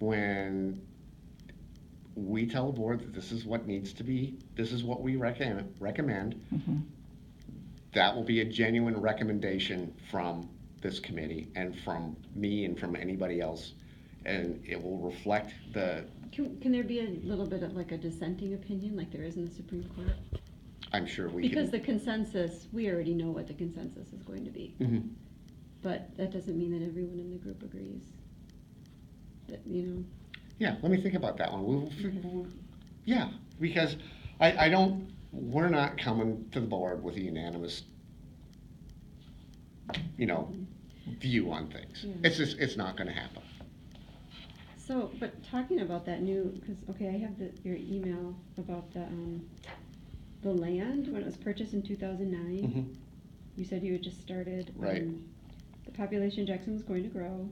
when we tell the board that this is what needs to be, this is what we recommend, that will be a genuine recommendation from this committee and from me and from anybody else, and it will reflect the. Can there be a little bit of like a dissenting opinion like there is in the Supreme Court? I'm sure we Because can. the consensus, we already know what the consensus is going to be. But that doesn't mean that everyone in the group agrees. That, you know. Yeah, let me think about that one. Yeah, because I don't, we're not coming to the board with a unanimous, view on things. Yeah. It's not gonna happen. So, but talking about that new, because, okay, I have your email about the land, when it was purchased in 2009. You said you had just started. Right. The population in Jackson was going to grow.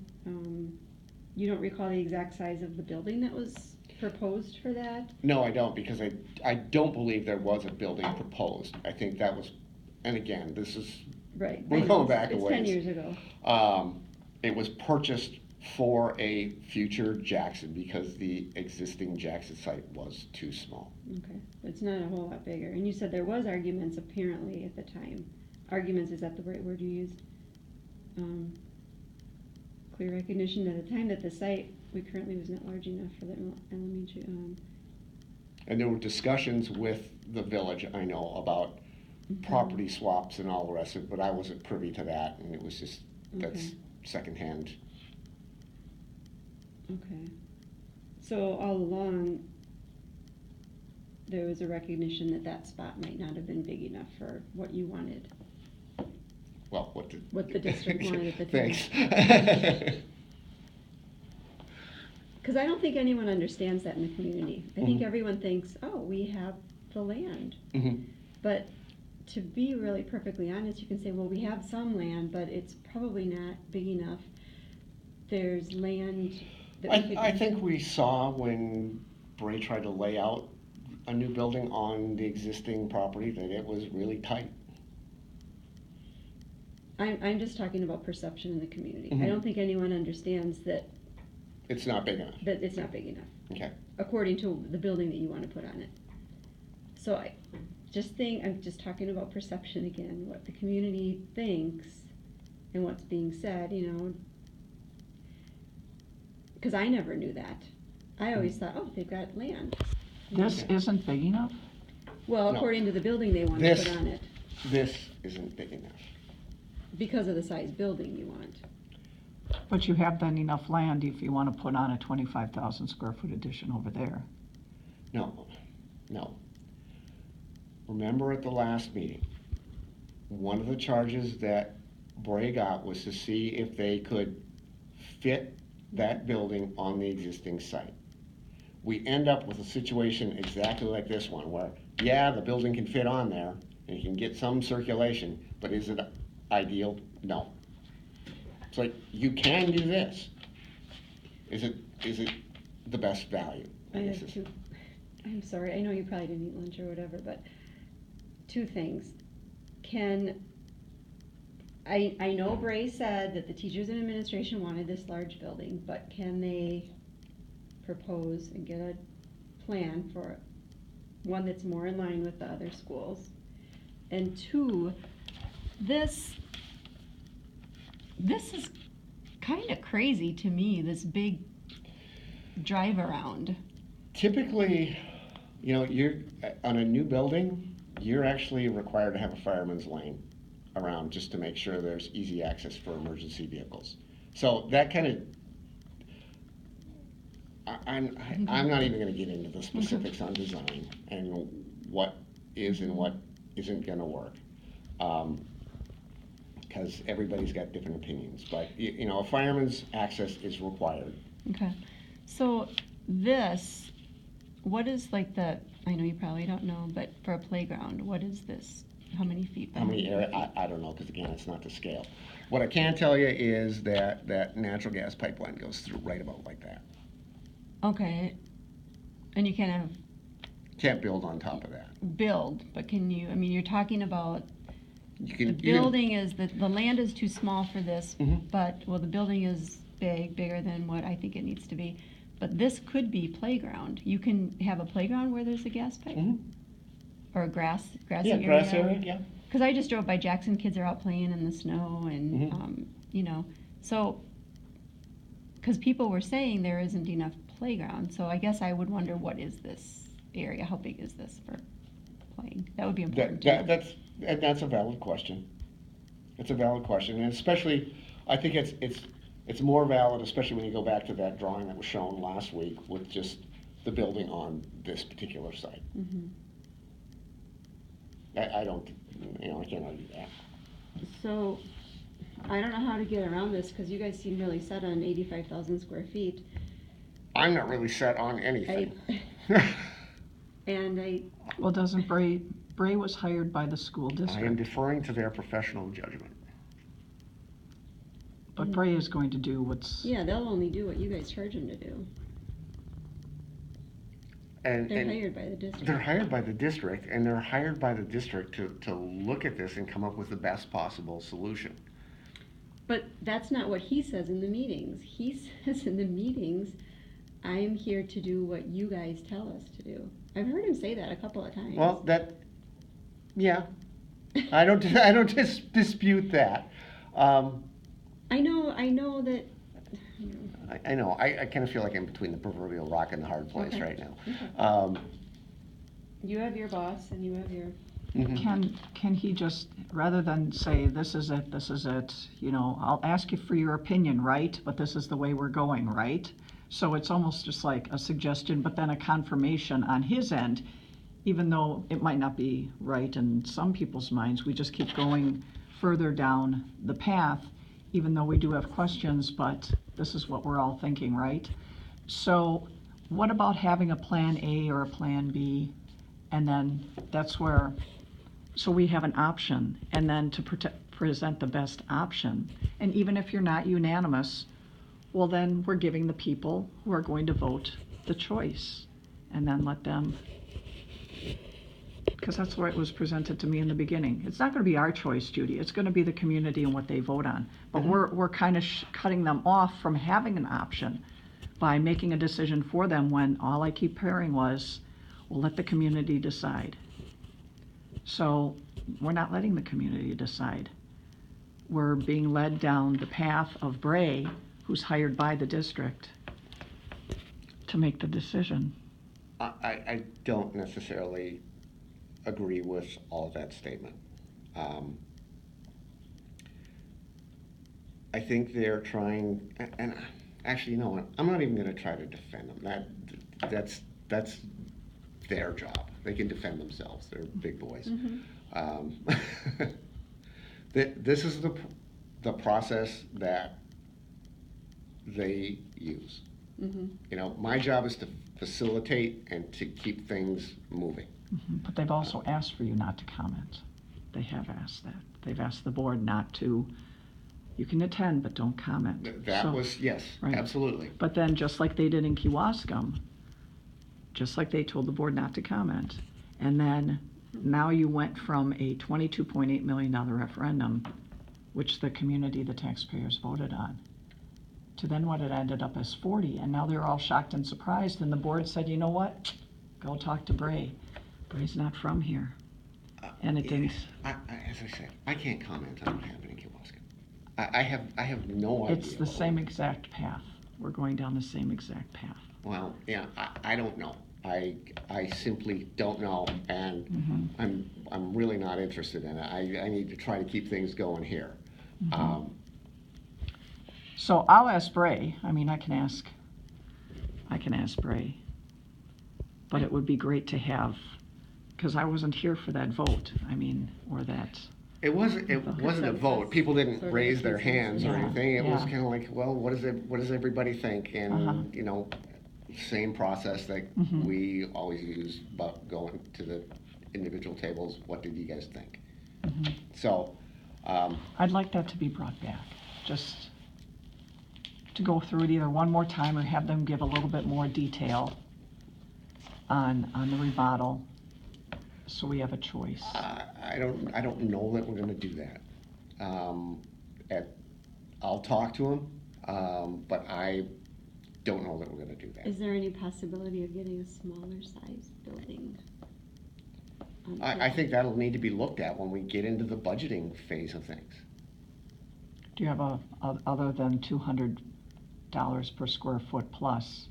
You don't recall the exact size of the building that was proposed for that? No, I don't, because I don't believe there was a building proposed. I think that was, and again, this is, right. We're going back a it's ways. 10 years ago. It was purchased for a future Jackson because the existing Jackson site was too small. Okay, but it's not a whole lot bigger. And you said there was arguments apparently at the time. Arguments, is that the right word you used? Clear recognition at the time that the site we currently was not large enough for the elementary. And there were discussions with the village, I know, about property swaps and all the rest of it, but I wasn't privy to that, and it was just, that's secondhand. Okay. So all along, there was a recognition that that spot might not have been big enough for what you wanted. Well, what the district wanted at the time. Thanks. Because I don't think anyone understands that in the community. I think everyone thinks, oh, we have the land. But to be really perfectly honest, you can say, well, we have some land, but it's probably not big enough. There's land that I think we saw when Bray tried to lay out a new building on the existing property that it was really tight. I'm just talking about perception in the community. I don't think anyone understands that it's not big enough. That it's not big enough. Okay. According to the building that you want to put on it. So I'm just talking about perception again, what the community thinks and what's being said, because I never knew that. I always thought, oh, they've got land. This isn't big enough? Well, No. according to the building they want to put on it. This isn't big enough. Because of the size building you want. But you have then enough land if you want to put on a 25,000 square foot addition over there. No. Remember at the last meeting, one of the charges that Bray got was to see if they could fit that building on the existing site. We end up with a situation exactly like this one, where, yeah, the building can fit on there, and you can get some circulation, but is it ideal? No. It's like, you can do this. Is it the best value? I'm sorry, I know you probably didn't eat lunch or whatever, but two things. I know Bray said that the teachers and administration wanted this large building, but can they propose and get a plan for one that's more in line with the other schools? And two, this is kind of crazy to me, this big drive around. Typically, you're on a new building, you're actually required to have a fireman's lane around just to make sure there's easy access for emergency vehicles. So that kind of, I'm not even going to get into the specifics on design and what is and what isn't going to work, because everybody's got different opinions. But a fireman's access is required. Okay, so what is I know you probably don't know, but for a playground, what is this? How many feet? How many area? I don't know, because again, it's not to scale. What I can tell you is that natural gas pipeline goes through right about like that. Okay, and you Can't build on top of that. Build, but can you? I mean, you're talking about the land is too small for this, but the building is bigger than what I think it needs to be. But this could be playground. You can have a playground where there's a gas pipe? Mhm. Or a grassy Yeah, area? grass area, yeah. Because I just drove by Jackson, kids are out playing in the snow and, Mhm. you know, so, because people were saying there isn't enough playground, so I guess I would wonder, what is this area? How big is this for playing? That would be important to know. That's a valid question. It's a valid question, and especially, I think it's more valid, especially when you go back to that drawing that was shown last week with just the building on this particular site. Mhm. I don't, I can't argue that. So, I don't know how to get around this, because you guys seem really set on 85,000 square feet. I'm not really set on anything. And Well, doesn't Bray was hired by the school I am district, deferring to their professional judgment. but Bray is going to do what's, yeah, they'll only do what you guys charge them to do. And They're hired by the district. They're hired by the district, and they're hired by the district to look at this and come up with the best possible solution. But that's not what he says in the meetings. He says in the meetings, I'm here to do what you guys tell us to do. I've heard him say that a couple of times. Well, yeah, I don't dispute that. I know that, I know, I kind of feel like I'm between the proverbial rock and the hard place Okay. right now. Okay. You have your boss and you have your, Mhm. can he just, rather than say, this is it, I'll ask you for your opinion, right? But this is the way we're going, right? So it's almost just like a suggestion, but then a confirmation on his end, even though it might not be right in some people's minds, we just keep going further down the path, even though we do have questions, but this is what we're all thinking, right? So what about having a plan A or a plan B? And then that's where, so we have an option, and then to present the best option. And even if you're not unanimous, well, then we're giving the people who are going to vote the choice, and then let them, because that's the way it was presented to me in the beginning. It's not going to be our choice, Judy. It's going to be the community and what they vote on. But we're kind of cutting them off from having an option by making a decision for them, when all I keep hearing was, well, let the community decide. So we're not letting the community decide. We're being led down the path of Bray, who's hired by the district, to make the decision. I don't necessarily agree with all of that statement. I think they're trying, and actually, you know what? I'm not even going to try to defend them. That's their job. They can defend themselves. They're big boys. This is the process that they use. My job is to facilitate and to keep things moving. But they've also asked for you not to comment. They have asked that. They've asked the board not to, you can attend, but don't comment. That So- was, yes, right. absolutely. But then, just like they did in Kewaskum, just like they told the board not to comment, and then now you went from a $22.8 million referendum, which the community, the taxpayers voted on, to then what it ended up as 40, and now they're all shocked and surprised, and the board said, you know what? Go talk to Bray. Bray's not from here. And it didn't. As I said, I can't comment on what happened in Kewaskum. I have no idea. It's the same exact path. We're going down the same exact path. Well, yeah, I don't know. I simply don't know, and I'm really not interested in it. I need to try to keep things going here. So I'll ask Bray. I mean, I can ask Bray. But it would be great to have, because I wasn't here for that vote. I mean, or that. It wasn't a vote. People didn't Sort of raise a their hands or Yeah, anything. It was yeah. kind of like, well, what does everybody think? And same process that we always use about going to the individual tables. What did you guys think? So, I'd like that to be brought back, just to go through it either one more time or have them give a little bit more detail on the remodel, so we have a choice. I don't know that we're going to do that. I'll talk to him, but don't know that we're gonna do that. Is there any possibility of getting a smaller size building? I think that'll need to be looked at when we get into the budgeting phase of things. Do you have other than $200 per square foot plus,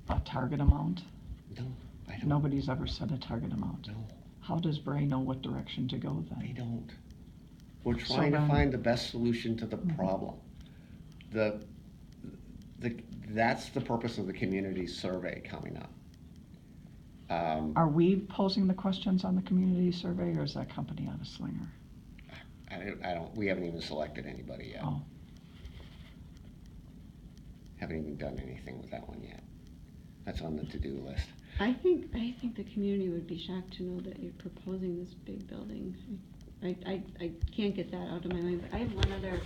a target amount? No, I don't. Nobody's ever set a target amount. No, How does Bray know what direction to go I then? don't. We're So trying to then- find the best solution to the problem. That's the purpose of the community survey coming up. Are we posing the questions on the community survey, or is that company on a slinger? We haven't even selected anybody yet. Oh, Haven't even done anything with that one yet. That's on the to-do list. I think the community would be shocked to know that you're proposing this big building. I can't get that out of my mind, but I have one other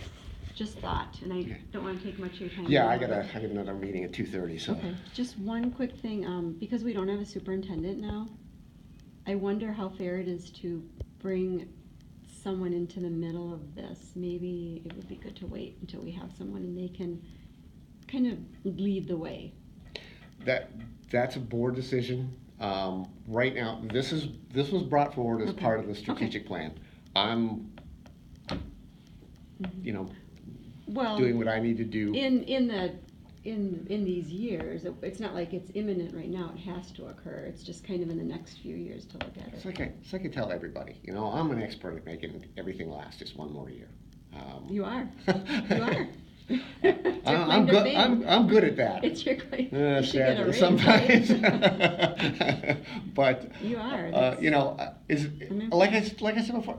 just thought, and I Okay. don't wanna take much of your time. Yeah, I now. got another meeting at 2:30, so. Okay, just one quick thing, because we don't have a superintendent now, I wonder how fair it is to bring someone into the middle of this. Maybe it would be good to wait until we have someone and they can kind of lead the way. That's a board decision. Right now, this was brought forward as Okay. part of the strategic plan. I'm, you know, Well, doing what I need to do. in these years, it's not like it's imminent right now, it has to occur. It's just kind of in the next few years to look at It's it. like I tell everybody, you know, I'm an expert at making everything last just one more year. You are, you are. It's your I'm claim to good. fame. I'm good at that. It's your claim. You should get a Sadly, raise, sometimes. But You are. you know, I'm like I said before,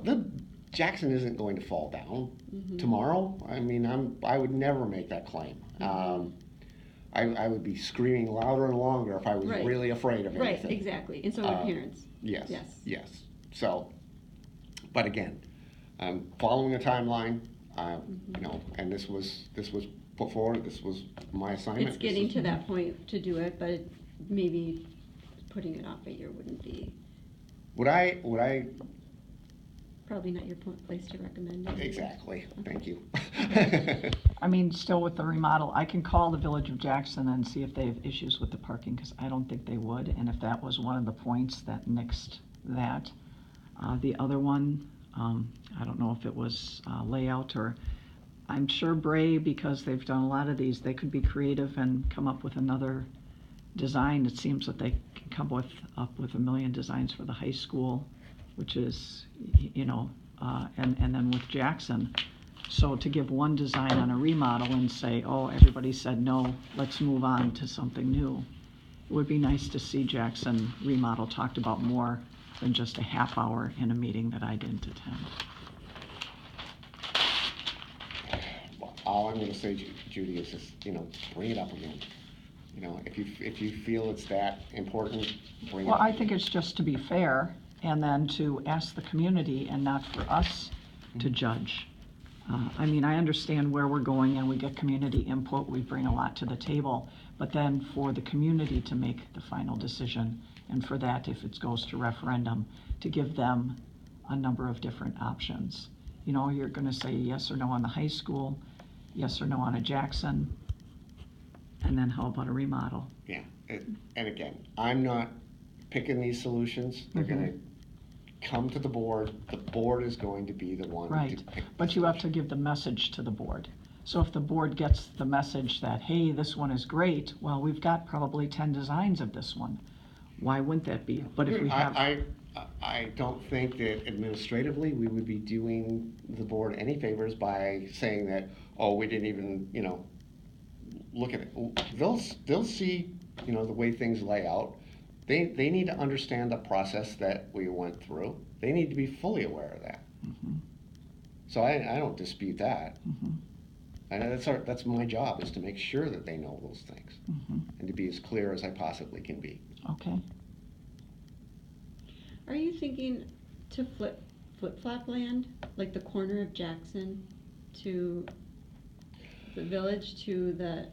Jackson isn't going to fall down Mm-hmm. tomorrow. I mean, I would never make that claim. I would be screaming louder and longer if I was Right. really afraid of Right, anything. exactly, and so are parents. Yes. Yes. Yes. So, but again, I'm following a timeline. You know, and this was put forward. This was my assignment. It's This getting is- to that point to do it, but maybe putting it off a year wouldn't be, Would I probably not your place to recommend it. exactly? Thank you. I mean, still with the remodel, I can call the Village of Jackson and see if they have issues with the parking, because I don't think they would, and if that was one of the points that nixed that. The other one, I don't know if it was layout or, I'm sure Bray, because they've done a lot of these, they could be creative and come up with another design. It seems that they can come up with a million designs for the high school, which is, you know, and then with Jackson. So to give one design on a remodel and say, oh, everybody said no, let's move on to something new. It would be nice to see Jackson remodel talked about more than just a half hour in a meeting that I didn't attend. All I'm going to say, Judy, is just, you know, bring it up again. You know, if you feel it's that important, bring it Well, up. I think it's just to be fair, and then to ask the community and not for us to judge. I mean, I understand where we're going and we get community input, we bring a lot to the table, but then for the community to make the final decision, and for that, if it goes to referendum, to give them a number of different options. You know, you're gonna say yes or no on the high school, yes or no on a Jackson, and then how about a remodel? Yeah, and again, I'm not picking these solutions. They're Mm-hmm. going to come to the board. The board is going to be the one Right, to pick. but you have to give the message to the board. So if the board gets the message that, hey, this one is great, well, we've got probably 10 designs of this one. Why wouldn't that be? But if we have, I don't think that administratively we would be doing the board any favors by saying that, oh, we didn't even, you know, look at it. They'll see, you know, the way things lay out. They need to understand the process that we went through. They need to be fully aware of that. Mhm. So I don't dispute that. Mhm. And that's my job, is to make sure that they know those things Mhm. and to be as clear as I possibly can be. Okay. Are you thinking to flip-flop land, like the corner of Jackson to the village to the,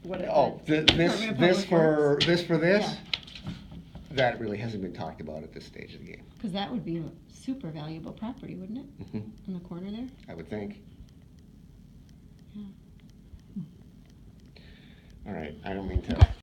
whatever? Oh, Department of Public Works? this? Yeah. That really hasn't been talked about at this stage of the game. Cause that would be a super valuable property, wouldn't it, Mhm. in the corner there? I would think. Yeah. All right, I don't mean to